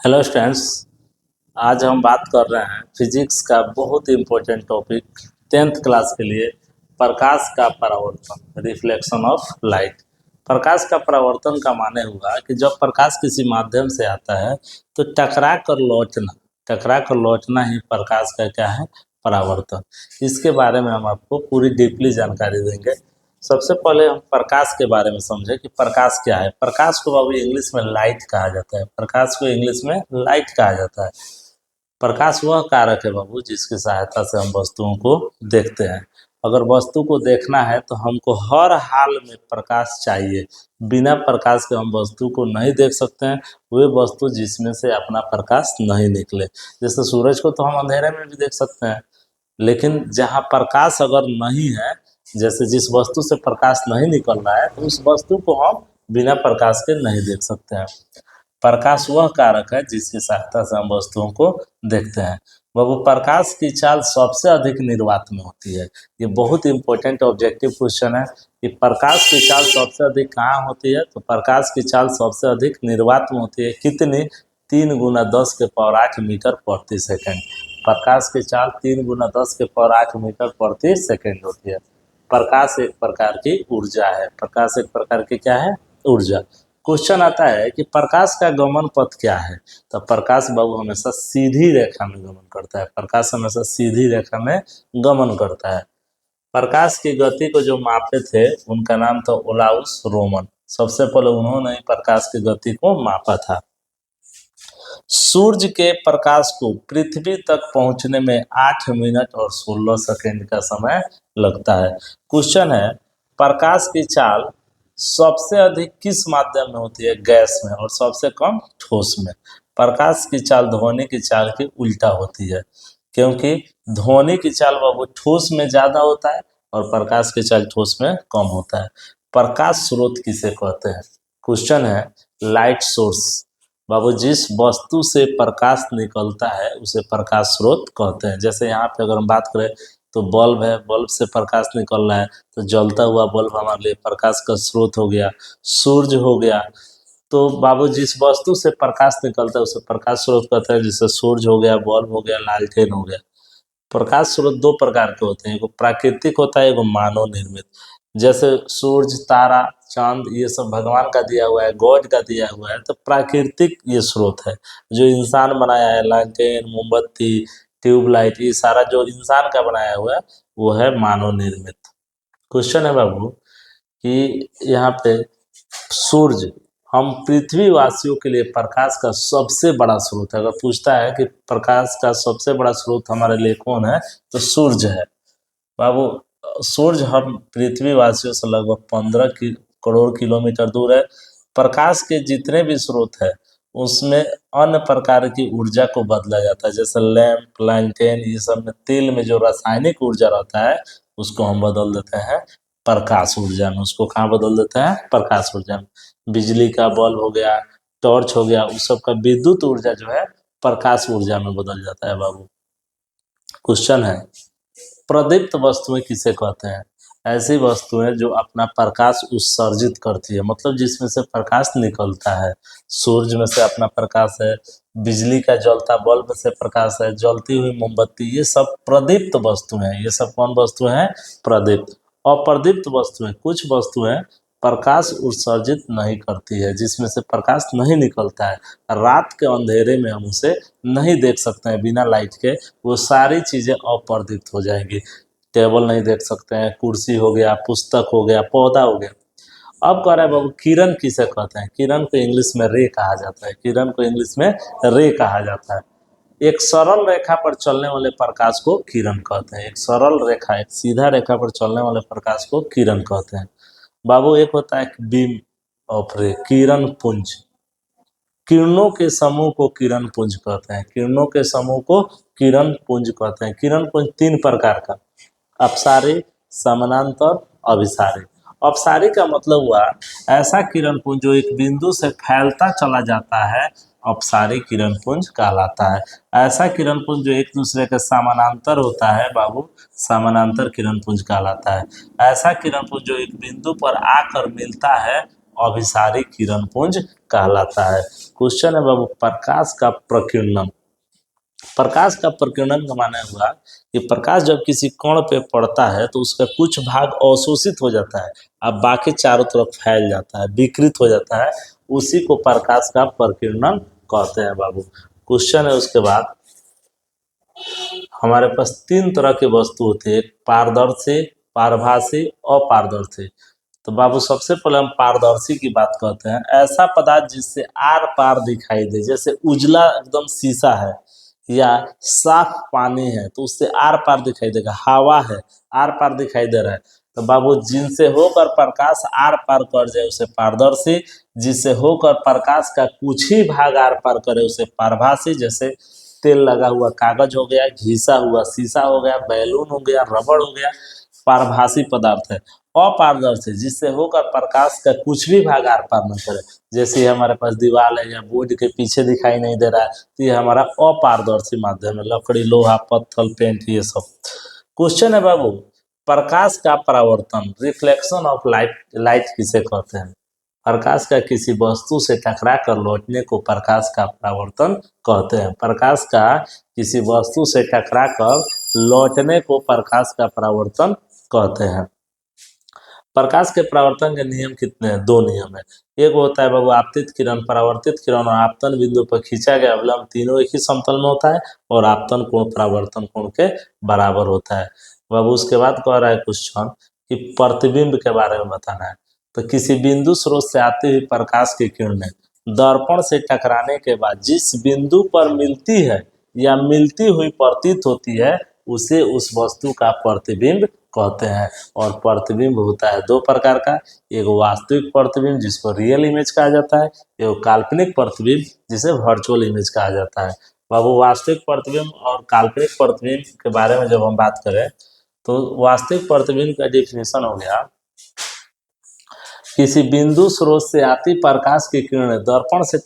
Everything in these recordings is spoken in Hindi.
Hello students. आज हम बात कर रहे हैं फिजिक्स का बहुत इम्पोर्टेंट टॉपिक 10th क्लास के लिए, प्रकाश का परावर्तन, रिफ्लेक्शन ऑफ लाइट। प्रकाश का परावर्तन का माने हुआ कि जब प्रकाश किसी माध्यम से आता है तो टकरा कर लौटना ही प्रकाश का क्या है, परावर्तन। इसके बारे में हम आपको पूरी डीपली जानकारी देंगे। सबसे पहले हम प्रकाश के बारे में समझें कि प्रकाश क्या है। प्रकाश को बाबू इंग्लिश में लाइट कहा जाता है। प्रकाश को इंग्लिश में लाइट कहा जाता है। प्रकाश वह कारक है बाबू जिसकी सहायता से हम वस्तुओं को देखते हैं। अगर वस्तु को देखना है तो हमको हर हाल में प्रकाश चाहिए। बिना प्रकाश के हम वस्तु को नहीं देख सकते हैं। वे वस्तु जिसमें से अपना प्रकाश नहीं निकले, जैसे सूरज को तो हम अंधेरे में भी देख सकते हैं, लेकिन जहाँ प्रकाश अगर नहीं है, जैसे जिस वस्तु से प्रकाश नहीं निकल रहा है, तो उस वस्तु को हम बिना प्रकाश के नहीं देख सकते हैं। प्रकाश वह कारक है जिसकी सहायता से हम वस्तुओं को देखते हैं। बाबू, प्रकाश की चाल सबसे अधिक निर्वात में होती है। ये बहुत इंपॉर्टेंट ऑब्जेक्टिव क्वेश्चन है कि प्रकाश की चाल सबसे अधिक कहाँ होती है। तो प्रकाश की चाल सबसे अधिक निर्वात में होती है। कितनी? 3 गुना 10 के पावर 8 मीटर प्रति सेकेंड। प्रकाश की चाल 3 गुना 10 के पावर 8 मीटर प्रति सेकेंड होती है। प्रकाश एक प्रकार की ऊर्जा है। प्रकाश एक प्रकार की क्या है? ऊर्जा। क्वेश्चन आता है कि प्रकाश का गमन पथ क्या है। तो प्रकाश बाबू हमेशा सीधी रेखा में गमन करता है। प्रकाश हमेशा सीधी रेखा में गमन करता है। प्रकाश की गति को जो मापे थे उनका नाम था ओलाउस रोमन। सबसे पहले उन्होंने ही प्रकाश की गति को मापा था। सूर्य के प्रकाश को पृथ्वी तक पहुंचने में 8 मिनट और 16 सेकंड का समय लगता है। क्वेश्चन है, प्रकाश की चाल सबसे अधिक किस माध्यम में होती है? गैस में, और सबसे कम ठोस में। प्रकाश की चाल ध्वनि की चाल की उल्टा होती है, क्योंकि ध्वनि की चाल बाबू ठोस में ज्यादा होता है और प्रकाश की चाल ठोस में कम होता है। प्रकाश स्रोत किसे कहते हैं? क्वेश्चन है, लाइट सोर्स। बाबू, जिस वस्तु से प्रकाश निकलता है उसे प्रकाश स्रोत कहते हैं। जैसे यहाँ पे अगर हम बात करें तो बल्ब है, बल्ब से प्रकाश निकल रहा है, तो जलता हुआ बल्ब हमारे लिए प्रकाश का स्रोत हो गया। सूर्य हो गया। तो बाबू, जिस वस्तु से प्रकाश निकलता है उसे प्रकाश स्रोत कहते हैं। जैसे सूर्य हो गया, बल्ब हो गया, लालटेन हो गया। प्रकाश स्रोत 2 प्रकार के होते हैं, एगो प्राकृतिक होता है, एगो मानव निर्मित। जैसे सूरज, तारा, चांद, ये सब भगवान का दिया हुआ है, गॉड का दिया हुआ है, तो प्राकृतिक ये स्रोत है। जो इंसान बनाया है, लालटेन, मोमबत्ती, ट्यूबलाइट, ये सारा जो इंसान का बनाया हुआ है वो है मानव निर्मित। क्वेश्चन है बाबू कि यहाँ पे सूर्य हम पृथ्वी वासियों के लिए प्रकाश का सबसे बड़ा स्रोत है। अगर पूछता है कि प्रकाश का सबसे बड़ा स्रोत हमारे लिए कौन है, तो सूर्य है बाबू। सूर्य हम पृथ्वी वासियों से लगभग 15 करोड़ किलोमीटर दूर है। प्रकाश के जितने भी स्रोत है उसमें अन्य प्रकार की ऊर्जा को बदला जाता है। जैसे लैंप, लैंटेन, ये सब में तेल में जो रासायनिक ऊर्जा रहता है उसको हम बदल देते हैं प्रकाश ऊर्जा में। उसको कहाँ बदल देते हैं? प्रकाश ऊर्जा में। बिजली का बल्ब हो गया, टॉर्च हो गया, उस सब का विद्युत ऊर्जा जो है प्रकाश ऊर्जा में बदल जाता है बाबू। क्वेश्चन है, प्रदीप्त वस्तुएं किसे कहते हैं? ऐसी वस्तुएं जो अपना प्रकाश उत्सर्जित करती है, मतलब जिसमें से प्रकाश निकलता है। सूरज में से अपना प्रकाश है, बिजली का जलता बल्ब से प्रकाश है, जलती हुई मोमबत्ती, ये सब प्रदीप्त वस्तुएं हैं। ये सब कौन वस्तुएं हैं? प्रदीप्त। अप्रदीप्त वस्तुएं, कुछ वस्तुएं प्रकाश उत्सर्जित नहीं करती है, जिसमें से प्रकाश नहीं निकलता है। रात के अंधेरे में हम उसे नहीं देख सकते हैं बिना लाइट के, वो सारी चीजें अपर्दित हो जाएंगी। टेबल नहीं देख सकते हैं, कुर्सी हो गया, पुस्तक हो गया, पौधा हो गया। अब कह रहा है बाबू, किरण किसे कहते हैं? किरण को इंग्लिश में रे कहा जाता है। किरण को इंग्लिश में रे कहा जाता है। एक सरल रेखा पर चलने वाले प्रकाश को किरण कहते हैं। एक सरल रेखा, एक सीधा रेखा पर चलने वाले प्रकाश को किरण कहते हैं बाबू। एक होता है बीम ऑफ रे, किरण पुंज। किरणों के समूह को किरण पुंज कहते हैं। किरणों के समूह को किरण पुंज कहते हैं। किरण पुंज 3 प्रकार का, अपसारी, समानांतर, अभिसारी। अपसारी का मतलब हुआ ऐसा किरण पुंज जो एक बिंदु से फैलता चला जाता है, अपसारी किरण पुंज कहलाता है। ऐसा किरण पुंज जो एक दूसरे के समानांतर होता है बाबू, समानांतर किरण पुंज कहलाता है। ऐसा किरण पुंज जो एक बिंदु पर आकर मिलता है, अभिसारी किरण पुंज कहलाता है। क्वेश्चन है बाबू, प्रकाश का प्रकीर्णन। प्रकाश का प्रकीर्णन का माने हुआ कि प्रकाश जब किसी कण पे पड़ता है तो उसका कुछ भाग अवशोषित हो जाता है, अब बाकी चारों तरफ फैल जाता है, विकृत हो जाता है, उसी को प्रकाश का प्रकीर्णन कहते हैं बाबू। क्वेश्चन है उसके बाद, हमारे पास तीन तरह की वस्तु होती है, पारदर्शी, पारभासी, अपारदर्शी। तो बाबू सबसे पहले हम पारदर्शी की बात करते हैं। ऐसा पदार्थ जिससे आर पार दिखाई दे, जैसे उजला एकदम शीशा है या साफ पानी है तो उससे आर पार दिखाई देगा, हवा है आर पार दिखाई दे रहा है, तो बाबू जिनसे होकर प्रकाश आर पार कर जाए उसे पारदर्शी, जिससे होकर प्रकाश का कुछ ही भाग आर पार करे उसे पारभासी। जैसे तेल लगा हुआ कागज हो गया, घिसा हुआ शीशा हो गया, बैलून हो गया, रबड़ हो गया, पारभासी पदार्थ है। अपारदर्शी, जिससे होकर प्रकाश का कुछ भी भाग आर पार न करे, जैसे हमारे पास दीवार है या बोर्ड के पीछे दिखाई नहीं दे रहा है, तो ये हमारा अपारदर्शी माध्यम है, लकड़ी, लोहा, पत्थर, पेंट, ये सब। क्वेश्चन है बाबू, प्रकाश का परावर्तन, रिफ्लेक्शन ऑफ लाइट, लाइट किसे कहते हैं? प्रकाश का किसी वस्तु से टकरा कर लौटने को प्रकाश का परावर्तन कहते हैं। प्रकाश का किसी वस्तु से टकरा कर लौटने को प्रकाश का परावर्तन कहते हैं। प्रकाश के परावर्तन के नियम कितने हैं? दो नियम है। एक होता है बाबू आपतित किरण, परावर्तित किरण और आपतन बिंदु पर खींचा गया अवलंब तीनों एक ही समतल में होता है और आपतन कोण परावर्तन कोण के बराबर होता है। बाबू उसके बाद कह रहा है क्वेश्चन कि प्रतिबिंब के बारे में बताना है। तो किसी बिंदु स्रोत से आती हुई प्रकाश की किरणें दर्पण से टकराने के बाद जिस बिंदु पर मिलती है या मिलती हुई प्रतीत होती है उसे उस वस्तु का प्रतिबिंब कहते हैं। और प्रतिबिंब होता है दो प्रकार का, एक वास्तविक प्रतिबिंब जिसको रियल इमेज कहा जाता है, एक काल्पनिक प्रतिबिंब जिसे वर्चुअल इमेज कहा जाता है। बाबू वास्तविक प्रतिबिंब और काल्पनिक प्रतिबिंब के बारे में जब हम बात करें तो वास्तविक प्रतिबिंब का डेफिनेशन हो गया, किसी बिंदु स्रोत से आती प्रकाश की किरणें दर्पण से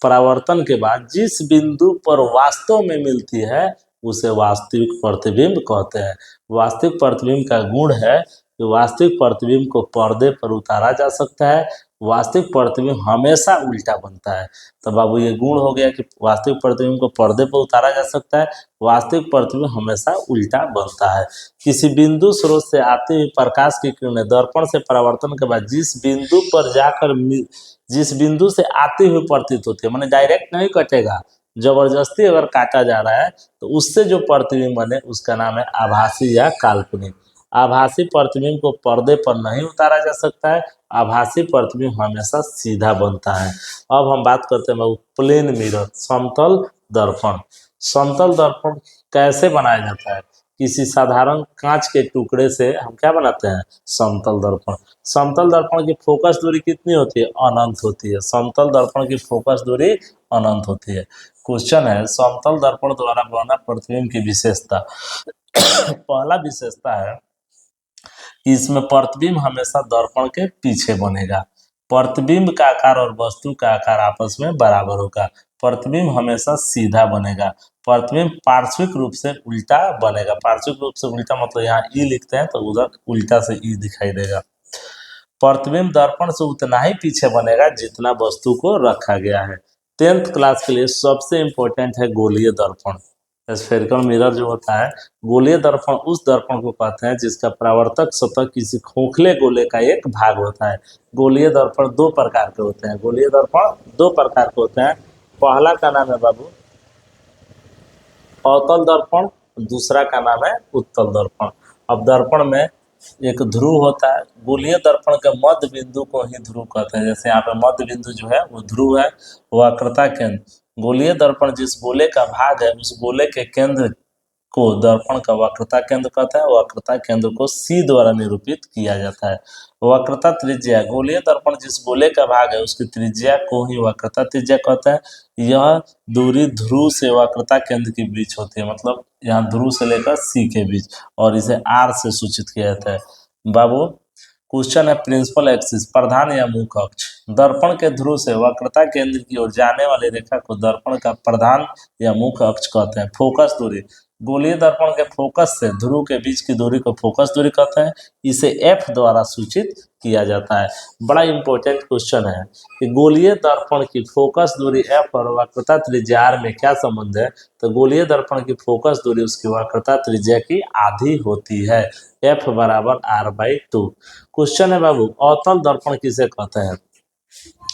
परावर्तन के बाद जिस बिंदु पर वास्तव में मिलती है उसे वास्तविक प्रतिबिंब कहते हैं। वास्तविक प्रतिबिंब का गुण है कि वास्तविक प्रतिबिंब को पर्दे पर उतारा जा सकता है, वास्तविक प्रतिबिंब हमेशा उल्टा बनता है। तो बाबू ये गुण हो गया कि वास्तविक प्रतिबिंब को पर्दे पर उतारा जा सकता है, वास्तविक प्रतिबिंब हमेशा उल्टा बनता है। किसी बिंदु स्रोत से आती हुई प्रकाश की किरणें दर्पण से परावर्तन के बाद जिस बिंदु पर जाकर जिस बिंदु से आती हुई प्रतीत होती है, माने डायरेक्ट नहीं कटेगा, जबरदस्ती अगर काटा जा रहा है तो उससे जो प्रतिबिंब बने उसका नाम है आभासी या काल्पनिक। आभासी प्रतिबिंब को पर्दे पर नहीं उतारा जा सकता है, आभासी प्रतिबिंब हमेशा सीधा बनता है। अब हम बात करते हैं प्लेन मिरर, समतल दर्पण। समतल दर्पण कैसे बनाया जाता है? किसी साधारण कांच के टुकड़े से हम क्या बनाते हैं? समतल दर्पण। समतल दर्पण की फोकस दूरी कितनी होती है? अनंत होती है। समतल दर्पण की फोकस दूरी अनंत होती है। क्वेश्चन है समतल दर्पण द्वारा बना प्रतिबिंब की विशेषता। पहला विशेषता है कि इसमें प्रतिबिंब हमेशा दर्पण के पीछे बनेगा। प्रतिबिंब का आकार और वस्तु का आकार आपस में बराबर होगा। प्रतिबिंब हमेशा सीधा बनेगा। प्रतिबिंब पार्श्विक रूप से उल्टा बनेगा। पार्श्विक रूप से उल्टा मतलब यहाँ ई लिखते हैं तो उधर उल्टा से ई दिखाई देगा। प्रतिबिंब दर्पण से उतना ही पीछे बनेगा जितना वस्तु को रखा गया है। 10th क्लास के लिए सबसे इम्पोर्टेंट है गोलीय दर्पण। स्फेरिकल मिरर जो होता है, गोलीय दर्पण उस दर्पण को कहते हैं जिसका परावर्तक सतह किसी खोखले गोले का एक भाग होता है। गोलीय दर्पण दो प्रकार के होते हैं। गोलीय दर्पण दो प्रकार के होते हैं। पहला का नाम है बाबू अवतल दर्पण, दूसरा का नाम है उत्तल दर्पण। अब दर्पण में एक ध्रुव होता है। गोलीय दर्पण के मध्य बिंदु को ही ध्रुव कहते हैं। जैसे यहाँ पे मध्य बिंदु जो है वो ध्रुव है। वक्रता केंद्र, गोलीय दर्पण जिस गोले का भाग है उस गोले के केंद्र को दर्पण का वक्रता केंद्र कहता है। वक्रता केंद्र को C द्वारा निरूपित किया जाता है। वक्रता त्रिज्या, गोलीय दर्पण जिस गोले का भाग है उसकी त्रिज्या को ही वक्रता त्रिज्या कहता है। यह दूरी ध्रुव से वक्रता केंद्र के बीच होती है, मतलब यहाँ ध्रुव से लेकर C के बीच, और इसे R से सूचित किया जाता है। बाबू क्वेश्चन है प्रिंसिपल एक्सिस, प्रधान या मुख्य अक्ष। दर्पण के ध्रुव से वक्रता केंद्र की ओर जाने वाली रेखा को दर्पण का प्रधान या मुख्य अक्ष कहते हैं। फोकस दूरी, गोलीय दर्पण के फोकस से ध्रुव के बीच की दूरी को फोकस दूरी कहते हैं। इसे एफ द्वारा सूचित किया जाता है। बड़ा इंपॉर्टेंट क्वेश्चन है कि गोलीय दर्पण की फोकस दूरी एफ और वक्रता त्रिज्या आर में क्या संबंध है। तो गोलीय दर्पण की फोकस दूरी उसकी वक्रता त्रिज्या की आधी होती है, एफ बराबर आर बाई टू। क्वेश्चन है बाबू, अवतल दर्पण किसे कहते हैं?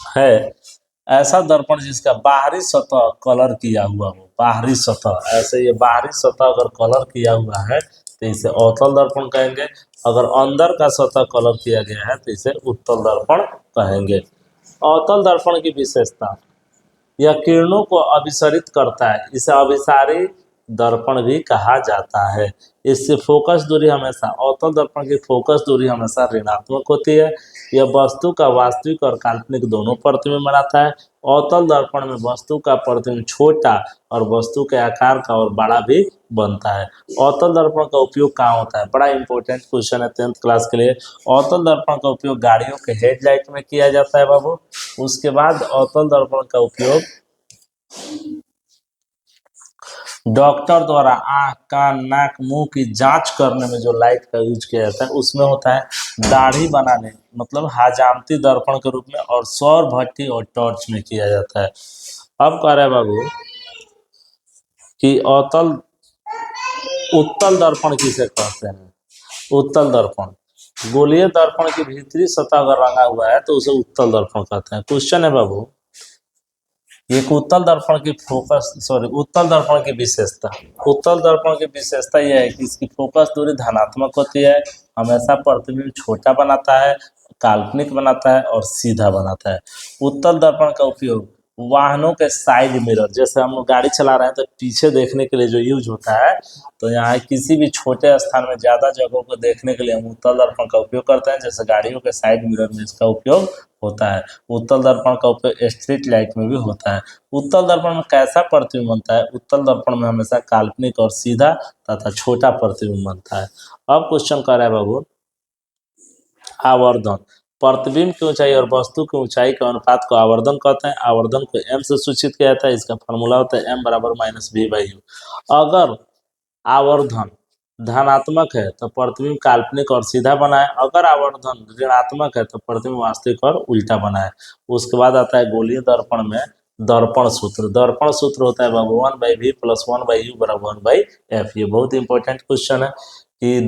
है ऐसा दर्पण जिसका बाहरी सतह कलर किया हुआ हो, बाहरी सतह, ऐसे ये बाहरी सतह अगर कलर किया हुआ है तो इसे अवतल दर्पण कहेंगे। अगर अंदर का सतह कलर किया गया है तो इसे उत्तल दर्पण कहेंगे। अवतल दर्पण की विशेषता, यह किरणों को अभिसरित करता है, इसे अभिसारी दर्पण भी कहा जाता है। इससे फोकस दूरी हमेशा, अवतल दर्पण की फोकस दूरी हमेशा ऋणात्मक होती है। यह वस्तु का वास्तविक और काल्पनिक दोनों प्रतिबिंब बनाता है। अवतल दर्पण में वस्तु का प्रतिबिंब छोटा और वस्तु के आकार का और बड़ा भी बनता है। अवतल दर्पण का उपयोग कहाँ होता है? बड़ा इंपॉर्टेंट क्वेश्चन है 10th क्लास के लिए। अवतल दर्पण का उपयोग गाड़ियों के हेडलाइट में किया जाता है बाबू। उसके बाद अवतल दर्पण का उपयोग डॉक्टर द्वारा आंख, कान, नाक, मुंह की जांच करने में जो लाइट का यूज किया जाता है उसमें होता है। दाढ़ी बनाने मतलब हजामती दर्पण के रूप में, और सौर भट्टी और टॉर्च में किया जाता है। अब कह रहे हैं बाबू कि उत्तल दर्पण किसे कहते हैं? उत्तल दर्पण, गोलीय दर्पण की भीतरी सतह अगर रंगा हुआ है तो उसे उत्तल दर्पण कहते हैं। क्वेश्चन है बाबू, एक उत्तल दर्पण की उत्तल दर्पण की विशेषता, उत्तल दर्पण की विशेषता यह है कि इसकी फोकस दूरी धनात्मक होती है, हमेशा प्रतिबिंब छोटा बनाता है, काल्पनिक बनाता है और सीधा बनाता है। उत्तल दर्पण का उपयोग वाहनों के साइड मिरर, जैसे हम लोग गाड़ी चला रहे हैं तो पीछे देखने के लिए जो यूज होता है, तो यहाँ किसी भी छोटे स्थान में ज्यादा जगहों को देखने के लिए हम उत्तल दर्पण का उपयोग करते हैं, जैसे गाड़ियों के साइड मिरर में इसका उपयोग होता है। उत्तल दर्पण का उपयोग स्ट्रीट लाइट में भी होता है। उत्तल दर्पण में कैसा प्रतिबिंब बनता है? उत्तल दर्पण में हमेशा काल्पनिक और सीधा तथा छोटा प्रतिबिंब बनता है। अब क्वेश्चन कर रहा है बाबू, आवर्धन, प्रतिबिंब की ऊंचाई और वस्तु की ऊंचाई के अनुपात को आवर्धन कहते हैं। आवर्धन को एम से सूचित किया जाता है, इसका फॉर्मूला होता है एम बराबर माइनस वी बाई यू। अगर आवर्धन धनात्मक है तो प्रतिबिंब काल्पनिक और सीधा बना है, अगर आवर्धन ऋणात्मक है तो प्रतिबिंब वास्तविक और उल्टा बना है। उसके बाद आता है गोलीय दर्पण में दर्पण सूत्र। दर्पण सूत्र होता है बाबू 1/v प्लस 1/u बराबर 1/f। ये बहुत इंपॉर्टेंट क्वेश्चन है कि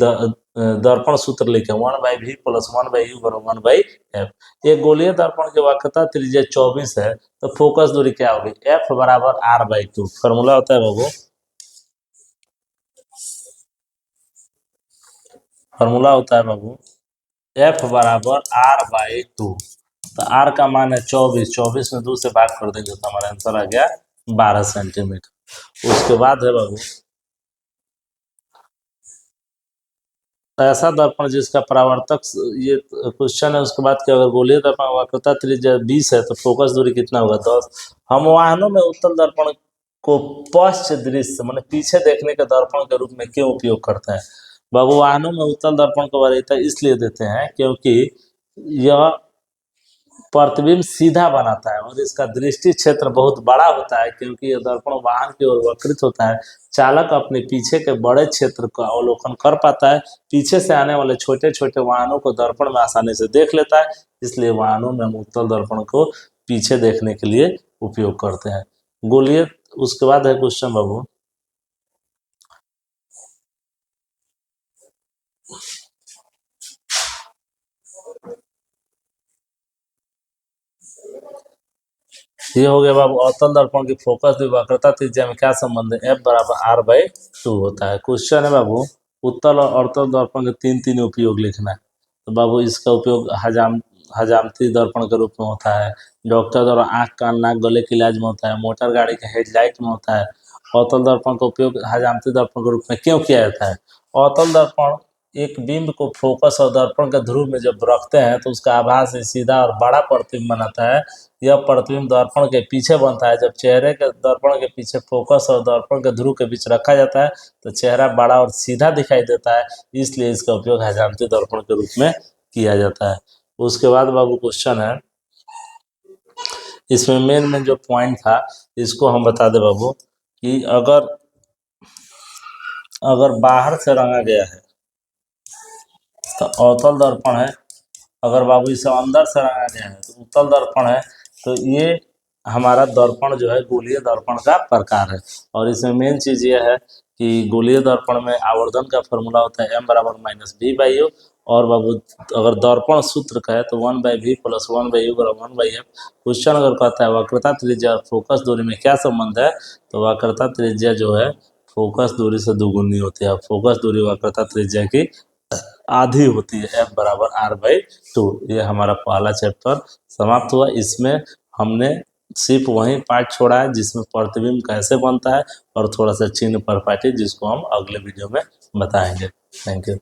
दर्पण सूत्र लिखे 1/v प्लस 1/u बराबर 1/f। एक गोलीय दर्पण की वक्रता त्रिज्या 24 है तो फोकस दूरी क्या होगी? f बराबर r/2। फॉर्मूला होता है बाबू, फॉर्मूला होता है बाबू f बराबर r/2। तो r का मान है 24, 24 में 2 से भाग कर देंगे तो हमारा आंसर आ गया 12 सेंटीमीटर। उसके बाद है बाबू ऐसा दर्पण जिसका परावर्तक, ये क्वेश्चन है। उसके बाद कि अगर गोलीय दर्पण वक्रता त्रिज्या 20 है तो फोकस दूरी कितना होगा? 10। हम वाहनों में उत्तल दर्पण को पश्च दृश्य माने पीछे देखने के दर्पण के रूप में क्यों उपयोग करते हैं? बाबू वाहनों में उत्तल दर्पण को वरीयता इसलिए देते हैं क्योंकि यह प्रतिबिंब सीधा बनाता है और इसका दृष्टि क्षेत्र बहुत बड़ा होता है, क्योंकि यह दर्पण वाहन की ओर वक्रित होता है। चालक अपने पीछे के बड़े क्षेत्र का अवलोकन कर पाता है, पीछे से आने वाले छोटे छोटे वाहनों को दर्पण में आसानी से देख लेता है। इसलिए वाहनों में हम उत्तल दर्पण को पीछे देखने के लिए उपयोग करते हैं। गोलीय, उसके बाद है क्वेश्चन बाबू, ये हो गया बाबू अवतल दर्पण की फोकस वक्रता त्रिज्या में क्या संबंध है? एफ बराबर r/2 होता है। क्वेश्चन है बाबू, उत्तल और अवतल दर्पण के तीन तीन उपयोग लिखना है। तो बाबू इसका उपयोग हजामती दर्पण के रूप में होता है, डॉक्टर द्वारा आंख, कान, नाक, गले के इलाज में होता है, मोटर गाड़ी के हेडलाइट में होता है। अवतल दर्पण का उपयोग हजामती दर्पण के रूप में क्यों किया जाता है? अवतल दर्पण एक बिंब को फोकस और दर्पण के ध्रुव में जब रखते हैं तो उसका आभास सीधा और बड़ा प्रतिबिंब बनाता है। यह प्रतिबिंब दर्पण के पीछे बनता है। जब चेहरे के दर्पण के पीछे फोकस और दर्पण के ध्रुव के बीच रखा जाता है तो चेहरा बड़ा और सीधा दिखाई देता है, इसलिए इसका उपयोग हजामती दर्पण के रूप में किया जाता है। उसके बाद बाबू क्वेश्चन है, इसमें मेन जो पॉइंट था इसको हम बता दे बाबू कि अगर अगर बाहर से रंगा गया है तो अवतल दर्पण है। अगर बाबू इसे अंदर से रंगा गया है तो उत्तल दर्पण है। तो ये हमारा दर्पण जो है गोलीय दर्पण का प्रकार है। और इसमें मेन चीज़ ये है कि गोलीय दर्पण में आवर्धन का फॉर्मूला होता है m बराबर माइनस बी बाई यू। और बाबू अगर दर्पण सूत्र का है तो 1/v प्लस 1/u बराबर 1/f। क्वेश्चन अगर कहता है वक्रता त्रिज्या और फोकस दूरी में क्या संबंध है, तो वक्रता त्रिज्या जो है फोकस दूरी से दुगुनी होती है। फोकस दूरी वक्रता त्रिज्या की आधी होती है, f बराबर r/2। ये हमारा पहला चैप्टर समाप्त हुआ। इसमें हमने सिर्फ वही पार्ट छोड़ा है जिसमें प्रतिबिंब कैसे बनता है और थोड़ा सा चिन्ह प्रॉपर्टी, जिसको हम अगले वीडियो में बताएंगे। Thank you.